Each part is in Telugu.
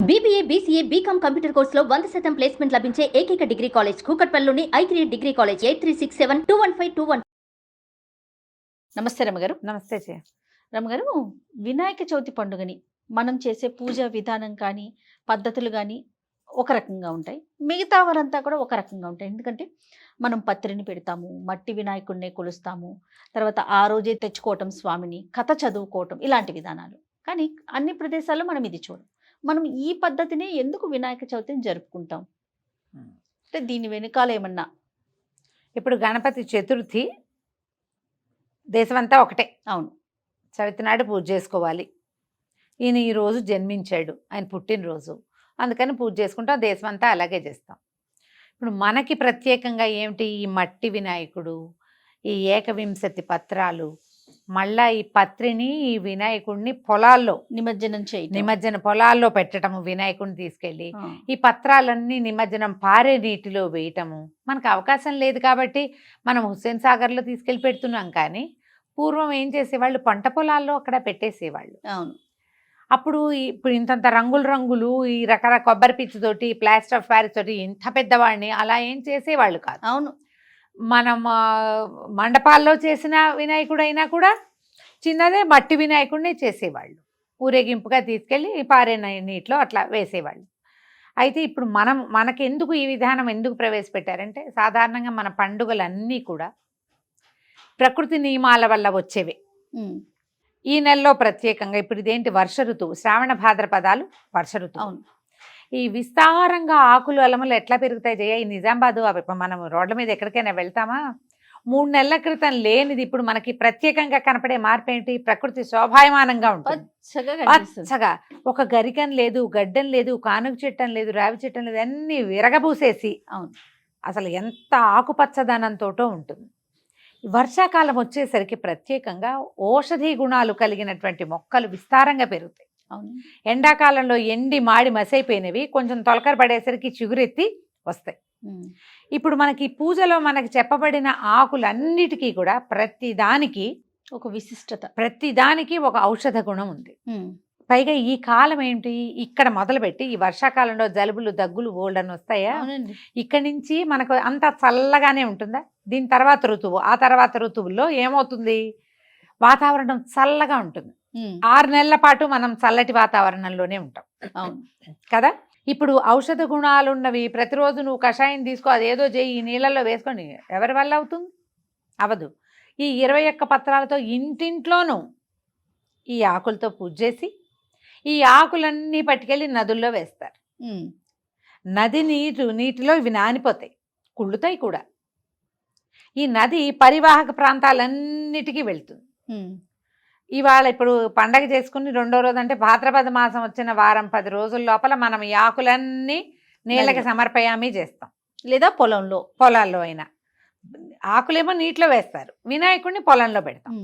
బీబీఏ, బీసీఏ, బీకామ్ కంప్యూటర్ కోర్సులో 100% ప్లేస్మెంట్ లభించే ఏకైక డిగ్రీ కాలేజ్ కూకట్పల్లిలోని ఐ3 డిగ్రీ కాలేజ్ 8367215215. నమస్తే రమగారు. నమస్తే చే రమగారు, వినాయక చవితి పండుగని మనం చేసే పూజ విధానం కానీ పద్ధతులు కానీ ఒక రకంగా ఉంటాయి, మిగతా వారంతా కూడా ఒక రకంగా ఉంటాయి. ఎందుకంటే మనం పత్రిని పెడతాము, మట్టి వినాయకుడిని కొలుస్తాము, తర్వాత ఆ రోజే తెచ్చుకోవటం స్వామిని, కథ చదువుకోవటం, ఇలాంటి విధానాలు. కానీ అన్ని ప్రదేశాల్లో మనం ఇది చూడం. మనం ఈ పద్ధతిని ఎందుకు వినాయక చవితిని జరుపుకుంటాం అంటే దీని వెనుకాల ఏమన్నా? ఇప్పుడు గణపతి చతుర్థి దేశమంతా ఒకటే. అవును, చవితి నాడు పూజ చేసుకోవాలి. ఈయన ఈరోజు జన్మించాడు, ఆయన పుట్టినరోజు, అందుకని పూజ చేసుకుంటాం. దేశమంతా అలాగే చేస్తాం. ఇప్పుడు మనకి ప్రత్యేకంగా ఏమిటి, ఈ మట్టి వినాయకుడు, ఈ ఏకవింశతి పత్రాలు, మళ్ళా ఈ పత్రిని ఈ వినాయకుడిని పొలాల్లో నిమజ్జనం పొలాల్లో పెట్టడము, వినాయకుడిని తీసుకెళ్ళి ఈ పత్రాలన్నీ నిమజ్జనం పారే నీటిలో వేయటము. మనకు అవకాశం లేదు కాబట్టి మనం హుస్సేన్ సాగర్లో తీసుకెళ్ళి పెడుతున్నాం. కానీ పూర్వం ఏం చేసేవాళ్ళు, పంట పొలాల్లో అక్కడ పెట్టేసేవాళ్ళు. అవును, అప్పుడు ఇప్పుడు ఇంతంత రంగులు ఈ రకరకాల కొబ్బరి పిచ్చితోటి, ప్లాస్టర్ ఆఫ్ ప్యారిస్ తోటి ఇంత పెద్దవాడిని అలా ఏం చేసేవాళ్ళు కాదు. అవును, మనం మండపాల్లో చేసిన వినాయకుడైనా కూడా చిన్నదే మట్టి వినాయకుడినే చేసేవాళ్ళు. ఊరేగింపుగా తీసుకెళ్ళి పారే నీటిలో అట్లా వేసేవాళ్ళు. అయితే ఇప్పుడు మనకెందుకు ఈ విధానం ఎందుకు ప్రవేశపెట్టారంటే, సాధారణంగా మన పండుగలన్నీ కూడా ప్రకృతి నియమాల వల్ల వచ్చేవి. ఈ నెలలో ప్రత్యేకంగా ఇప్పుడు ఇదేంటి, వర్ష ఋతువు, శ్రావణ భాద్రపదాలు వర్ష ఋతువు. అవును, ఈ విస్తారంగా ఆకులు అలములు ఎట్లా పెరుగుతాయి జయ, ఈ నిజామాబాదు మనం రోడ్ల మీద ఎక్కడికైనా వెళ్తామా, 3 నెలల క్రితం లేనిది ఇప్పుడు మనకి ప్రత్యేకంగా కనపడే మార్పు ఏంటి, ప్రకృతి శోభాయమానంగా ఉంటుంది. పచ్చగా ఒక గరికం లేదు, గడ్డం లేదు, కానుక చెట్టం లేదు, రావి చెట్టం లేదు, అన్ని విరగబూసేసి అసలు ఎంత ఆకుపచ్చదనంతోటో ఉంటుంది. వర్షాకాలం వచ్చేసరికి ప్రత్యేకంగా ఔషధీ గుణాలు కలిగినటువంటి మొక్కలు విస్తారంగా పెరుగుతాయి. ఎండాకాలంలో ఎండి మాడి మసైపోయినవి కొంచెం తొలకర పడేసరికి చిగురెత్తి వస్తాయి. ఇప్పుడు మనకి పూజలో మనకి చెప్పబడిన ఆకులన్నిటికీ కూడా ప్రతిదానికి ఒక విశిష్టత, ప్రతిదానికి ఒక ఔషధ గుణం ఉంది. పైగా ఈ కాలం ఏంటి, ఇక్కడ మొదలుపెట్టి ఈ వర్షాకాలంలో జలుబులు దగ్గులు ఓల్డని వస్తాయా, ఇక్కడి నుంచి మనకు అంత చల్లగానే ఉంటుందా. దీని తర్వాత ఋతువు, ఆ తర్వాత ఋతువుల్లో ఏమవుతుంది, వాతావరణం చల్లగా ఉంటుంది. 6 నెలల పాటు మనం చల్లటి వాతావరణంలోనే ఉంటాం కదా. ఇప్పుడు ఔషధ గుణాలు ఉన్నవి ప్రతిరోజు నువ్వు కషాయం తీసుకో, అదేదో చేయి, ఈ నీళ్ళల్లో వేసుకొని ఎవరి వల్ల అవుతుంది, అవదు. ఈ 21 పత్రాలతో ఇంటింట్లోనూ ఈ ఆకులతో పూజ చేసి ఈ ఆకులన్నీ పట్టుకెళ్ళి నదుల్లో వేస్తారు. నది నీటిలో ఇవి నానిపోతాయి, కుళ్ళుతాయి కూడా. ఈ నది పరివాహక ప్రాంతాలన్నిటికీ వెళ్తుంది. ఇవాళ ఇప్పుడు పండగ చేసుకుని 2వ రోజు అంటే భాద్రపద మాసం వచ్చిన వారం 10 రోజుల లోపల మనం ఈ ఆకులన్నీ నీళ్ళకి సమర్పయామి చేస్తాం, లేదా పొలాల్లో అయినా. ఆకులేమో నీటిలో వేస్తారు, వినాయకుడిని పొలంలో పెడతాం.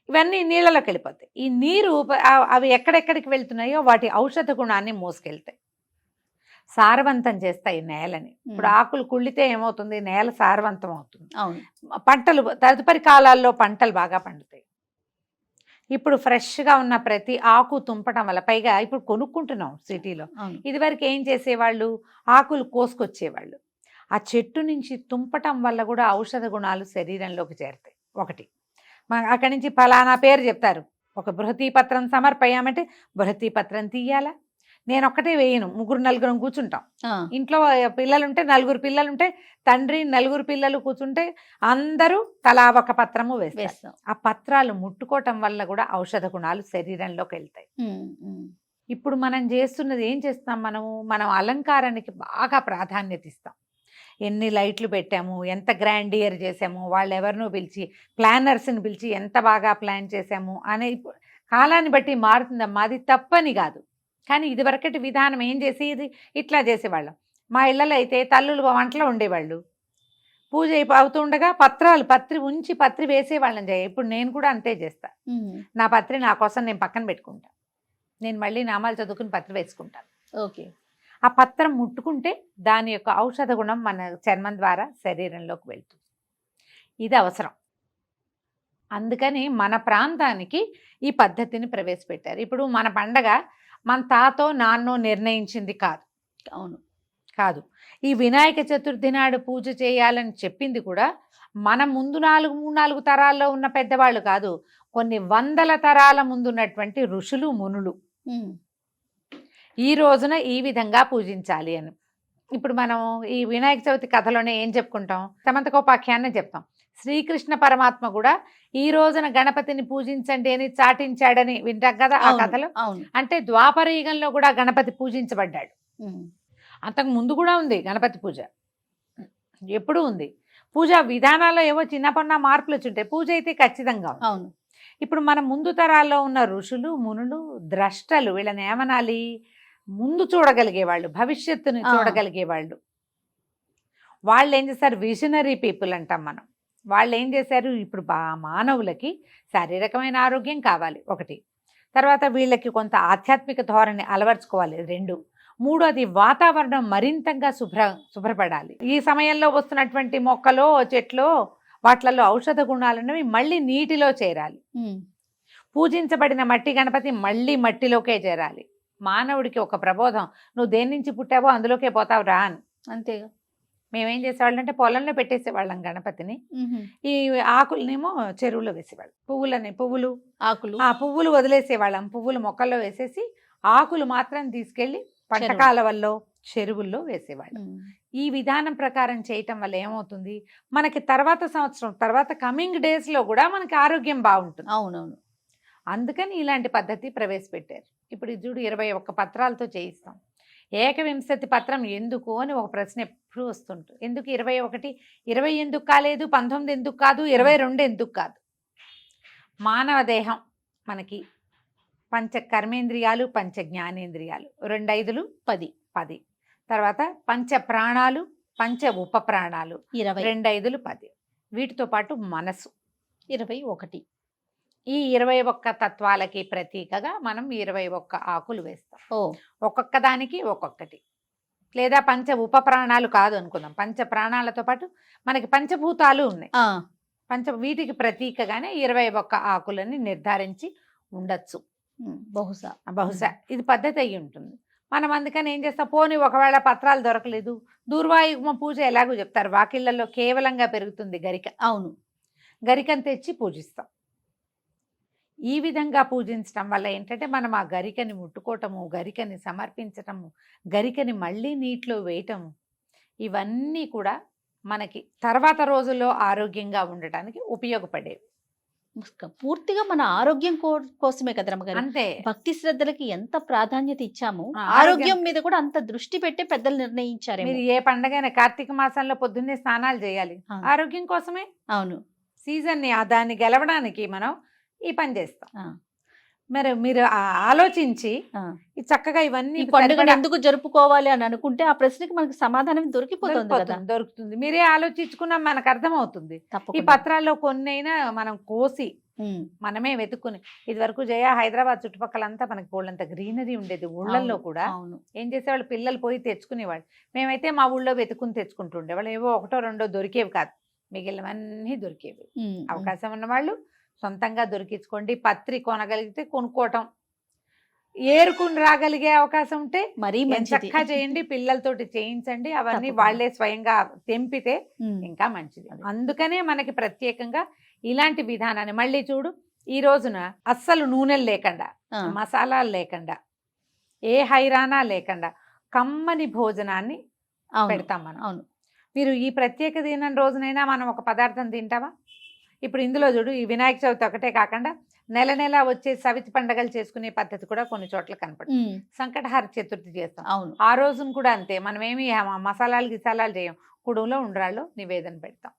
ఇవన్నీ నీళ్ళలోకి వెళ్ళిపోతాయి. ఈ నీరు అవి ఎక్కడెక్కడికి వెళ్తున్నాయో వాటి ఔషధ గుణాన్ని మోసుకెళ్తాయి, సారవంతం చేస్తాయి నేలని. ఇప్పుడు ఆకులు కుళ్ళితే ఏమవుతుంది, నేల సారవంతం అవుతుంది. పంటలు తదుపరి కాలాల్లో పంటలు బాగా పండుతాయి. ఇప్పుడు ఫ్రెష్గా ఉన్న ప్రతి ఆకు తుంపటం వల్ల, పైగా ఇప్పుడు కొనుక్కుంటున్నాం సిటీలో. ఇదివరకు ఏం చేసేవాళ్ళు, ఆకులు కోసుకొచ్చేవాళ్ళు. ఆ చెట్టు నుంచి తుంపటం వల్ల కూడా ఔషధ గుణాలు శరీరంలోకి చేరుతాయి. ఒకటి అక్కడి నుంచి ఫలానా పేరు చెప్తారు, ఒక బృహతీ పత్రం సమర్పయామంటే బృహతీ పత్రం తీయాలా. నేను ఒక్కటే వేయను, 3-4 కూర్చుంటాం. ఇంట్లో పిల్లలుంటే 4 పిల్లలుంటే తండ్రి 4 పిల్లలు కూర్చుంటే అందరూ తలా ఒక పత్రము వేస్తాం. ఆ పత్రాలు ముట్టుకోవటం వల్ల కూడా ఔషధ గుణాలు శరీరంలోకి వెళ్తాయి. ఇప్పుడు మనం చేస్తున్నది ఏం చేస్తాం, మనం అలంకారానికి బాగా ప్రాధాన్యత ఇస్తాం. ఎన్ని లైట్లు పెట్టాము, ఎంత గ్రాండియర్ చేసాము, వాళ్ళు ఎవరినో పిలిచి ప్లానర్స్ని పిలిచి ఎంత బాగా ప్లాన్ చేసాము అనే కాలాన్ని బట్టి మారుతుందమ్మా. అది తప్పని కాదు, కానీ ఇదివరకటి విధానం ఏం చేసేది, ఇట్లా చేసేవాళ్ళం. మా ఇళ్ళలో అయితే తల్లులు వంటలో ఉండేవాళ్ళు, పూజ అవుతుండగా పత్రి వేసేవాళ్ళం చేయ. ఇప్పుడు నేను కూడా అంతే చేస్తా. నా పత్రి నా కోసం నేను పక్కన పెట్టుకుంటా, నేను మళ్ళీ నామాలు చదువుకుని పత్రి వేసుకుంటాను. ఓకే, ఆ పత్రం ముట్టుకుంటే దాని యొక్క ఔషధ గుణం మన చర్మం ద్వారా శరీరంలోకి వెళ్తుంది. ఇది అవసరం. అందుకని మన ప్రాంతానికి ఈ పద్ధతిని ప్రవేశపెట్టారు. ఇప్పుడు మన పండగ మన తాతో నాన్నో నిర్ణయించింది కాదు. అవును. కాదు. ఈ వినాయక చతుర్థి నాడు పూజ చేయాలని చెప్పింది కూడా మన ముందు 4 తరాల్లో ఉన్న పెద్దవాళ్ళు కాదు, కొన్ని వందల తరాల ముందున్నటువంటి ఋషులు మునులు ఈ రోజున ఈ విధంగా పూజించాలి అని. ఇప్పుడు మనం ఈ వినాయక చవితి కథలోనే ఏం చెప్పుకుంటాం, సమంతకోపాఖ్యాన్ని చెప్తాం. శ్రీకృష్ణ పరమాత్మ కూడా ఈ రోజున గణపతిని పూజించండి అని చాటించాడని వింటాం కదా ఆ కథలో. అంటే ద్వాపర యుగంలో కూడా గణపతి పూజించబడ్డాడు. అంతకు ముందు కూడా ఉంది గణపతి పూజ, ఎప్పుడూ ఉంది. పూజా విధానాల్లో ఏవో చిన్నపన్న మార్పులు వచ్చుంటాయి, పూజ అయితే ఖచ్చితంగా ఉంది. అవును. ఇప్పుడు మన ముందు తరాల్లో ఉన్న ఋషులు మునులు ద్రష్టలు, వీళ్ళని ఏమనాలి, ముందు చూడగలిగే వాళ్ళు, భవిష్యత్తుని చూడగలిగే వాళ్ళు. వాళ్ళు ఏం చేస్తారు, విజనరీ పీపుల్ అంటాం మనం. వాళ్ళు ఏం చేశారు, ఇప్పుడు మానవులకి శారీరకమైన ఆరోగ్యం కావాలి ఒకటి, తర్వాత వీళ్ళకి కొంత ఆధ్యాత్మిక ధోరణి అలవర్చుకోవాలి 2, 3 వాతావరణం మరింతగా శుభ్రపడాలి. ఈ సమయంలో వస్తున్నటువంటి మొక్కలో చెట్లో వాటిలలో ఔషధ గుణాలన్నవి మళ్ళీ నీటిలో చేరాలి. పూజించబడిన మట్టి గణపతి మళ్ళీ మట్టిలోకే చేరాలి. మానవుడికి ఒక ప్రబోధం, నువ్వు దేని నుంచి పుట్టావో అందులోకే పోతావు రా అని. అంతేగా. మేమేం చేసేవాళ్ళం అంటే పొలంలో పెట్టేసేవాళ్ళం గణపతిని, ఈ ఆకులనేమో చెరువులో వేసేవాళ్ళం, పువ్వులు పువ్వులు వదిలేసేవాళ్ళం, పువ్వులు మొక్కల్లో వేసేసి ఆకులు మాత్రం తీసుకెళ్లి పంటకాలవల్లో చెరువుల్లో వేసేవాళ్ళం. ఈ విధానం ప్రకారం చేయటం వల్ల ఏమవుతుంది, మనకి తర్వాత సంవత్సరం తర్వాత కమింగ్ డేస్ లో కూడా మనకి ఆరోగ్యం బాగుంటుంది. అవునవును. అందుకని ఇలాంటి పద్ధతి ప్రవేశపెట్టారు. ఇప్పుడు చూడు 21 పత్రాలతో చేయిస్తాం. ఏకవింశతి పత్రం ఎందుకు అని ఒక ప్రశ్న ఎప్పుడు వస్తుంటుంది. ఎందుకు 21? 20 ఎందుకు కాలేదు, 19 ఎందుకు కాదు, 22 ఎందుకు కాదు? మానవ దేహం మనకి పంచ కర్మేంద్రియాలు, పంచ జ్ఞానేంద్రియాలు, 2 5 10, తర్వాత పంచ ప్రాణాలు, పంచ ఉప ప్రాణాలు 20, 2 5 10. వీటితో పాటు మనసు 21. ఈ 21 తత్వాలకి ప్రతీకగా మనం 21 ఆకులు వేస్తాం. ఒక్కొక్క దానికి ఒక్కొక్కటి, లేదా పంచ ఉప ప్రాణాలు కాదు అనుకుందాం. పంచ ప్రాణాలతో పాటు మనకి పంచభూతాలు ఉన్నాయి. వీటికి ప్రతీకగానే 21 ఆకులని నిర్ధారించి ఉండొచ్చు. బహుశా ఇది పద్ధతి అయ్యి ఉంటుంది. మనం అందుకని ఏం చేస్తాం, పోనీ ఒకవేళ పత్రాలు దొరకలేదు, దూర్వాయుగ్మ పూజ ఎలాగో చెప్తారు, వాకిళ్లలో కేవలంగా పెరుగుతుంది గరిక. అవును, గరికను తెచ్చి పూజిస్తాం. ఈ విధంగా పూజించడం వల్ల ఏంటంటే మనం ఆ గరికని ముట్టుకోవటము, గరికని సమర్పించటము, గరికని మళ్ళీ నీటిలో వేయటము, ఇవన్నీ కూడా మనకి తర్వాత రోజుల్లో ఆరోగ్యంగా ఉండటానికి ఉపయోగపడేవి. పూర్తిగా మన ఆరోగ్యం కోసమే కదా రమ్మగారు. అంతే. భక్తి శ్రద్ధలకి ఎంత ప్రాధాన్యత ఇచ్చాము, ఆరోగ్యం మీద కూడా అంత దృష్టి పెట్టే పెద్దలు నిర్ణయించారు. మీరు ఏ పండగైనా కార్తీక మాసంలో పొద్దున్నే స్నానాలు చేయాలి, ఆరోగ్యం కోసమే. అవును. సీజన్ ని దాన్ని గెలవడానికి మనం ఈ పని చేస్తాం. మరి మీరు ఆలోచించి చక్కగా ఇవన్నీ పండుగను ఎందుకు జరుపుకోవాలి అని అనుకుంటే ఆ ప్రశ్నకి మనకి సమాధానం దొరుకుతుంది. మీరే ఆలోచించుకున్నా మనకు అర్థమవుతుంది. ఈ పత్రాల్లో కొన్నైనా మనం కోసి మనమే వెతుక్కుని, ఇది వరకు హైదరాబాద్ చుట్టుపక్కలంతా మనకి పోలంత గ్రీనరీ ఉండేది. ఊళ్ళల్లో కూడా ఏం చేసేవాళ్ళు, పిల్లలు పోయి తెచ్చుకునేవాళ్ళు. మేమైతే మా ఊళ్ళో వెతుక్కుని తెచ్చుకుంటుండే వాళ్ళు. ఏవో 1 2 దొరికేవి కాదు, మిగిలినవన్నీ దొరికేవి. అవకాశం ఉన్నవాళ్ళు సొంతంగా దొరికించుకోండి. పత్రి కొనగలిగితే కొనుక్కోవటం, ఏరుకుని రాగలిగే అవకాశం ఉంటే మరీ చక్కగా చేయండి, పిల్లలతోటి చేయించండి. అవన్నీ వాళ్లే స్వయంగా తెంపితే ఇంకా మంచిది. అందుకనే మనకి ప్రత్యేకంగా ఇలాంటి విధానాన్ని మళ్ళీ చూడు, ఈ రోజున అస్సలు నూనెలు లేకుండా, మసాలాలు లేకుండా, ఏ హైరానా లేకుండా కమ్మని భోజనాన్ని పెడతాం మనం. అవును. మీరు ఈ ప్రత్యేక దినం రోజునైనా మనం ఒక పదార్థం తింటావా? ఇప్పుడు ఇందులో చూడు, ఈ వినాయక చవితి ఒకటే కాకుండా నెల నెల వచ్చే సవితి పండగలు చేసుకునే పద్ధతి కూడా కొన్ని చోట్ల కనపడుతుంది. సంకటహార చతుర్థి చేస్తాం. అవును, ఆ రోజున కూడా అంతే. మనం ఏమి మసాలాలు గిసాలాలు చేయం, కుడుములో ఉండ్రాళ్ళు నివేదన పెడతాం.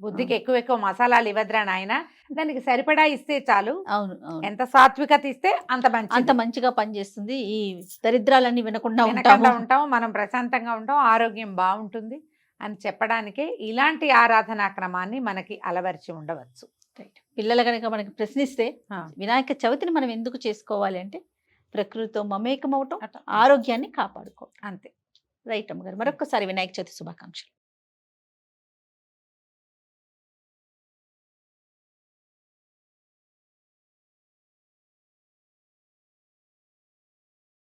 బుద్ధికి ఎక్కువ మసాలాలు ఇవ్వద్రా నాయన, దానికి సరిపడా ఇస్తే చాలు. అవును, ఎంత సాత్వికత ఇస్తే అంత మంచిగా పనిచేస్తుంది. ఈ దరిద్రాలన్నీ వినకుండా ఉంటాం, మనం ప్రశాంతంగా ఉంటాం, ఆరోగ్యం బాగుంటుంది అని చెప్పడానికే ఇలాంటి ఆరాధనా క్రమాన్ని మనకి అలవర్చి ఉండవచ్చు. పిల్లలు కనుక మనకి ప్రశ్నిస్తే వినాయక చవితిని మనం ఎందుకు చేసుకోవాలి అంటే ప్రకృతితో మమేకం అవటం, ఆరోగ్యాన్ని కాపాడుకోవటం. అంతే. రైట్ అమ్మగారు, మరొకసారి వినాయక చవితి శుభాకాంక్షలు.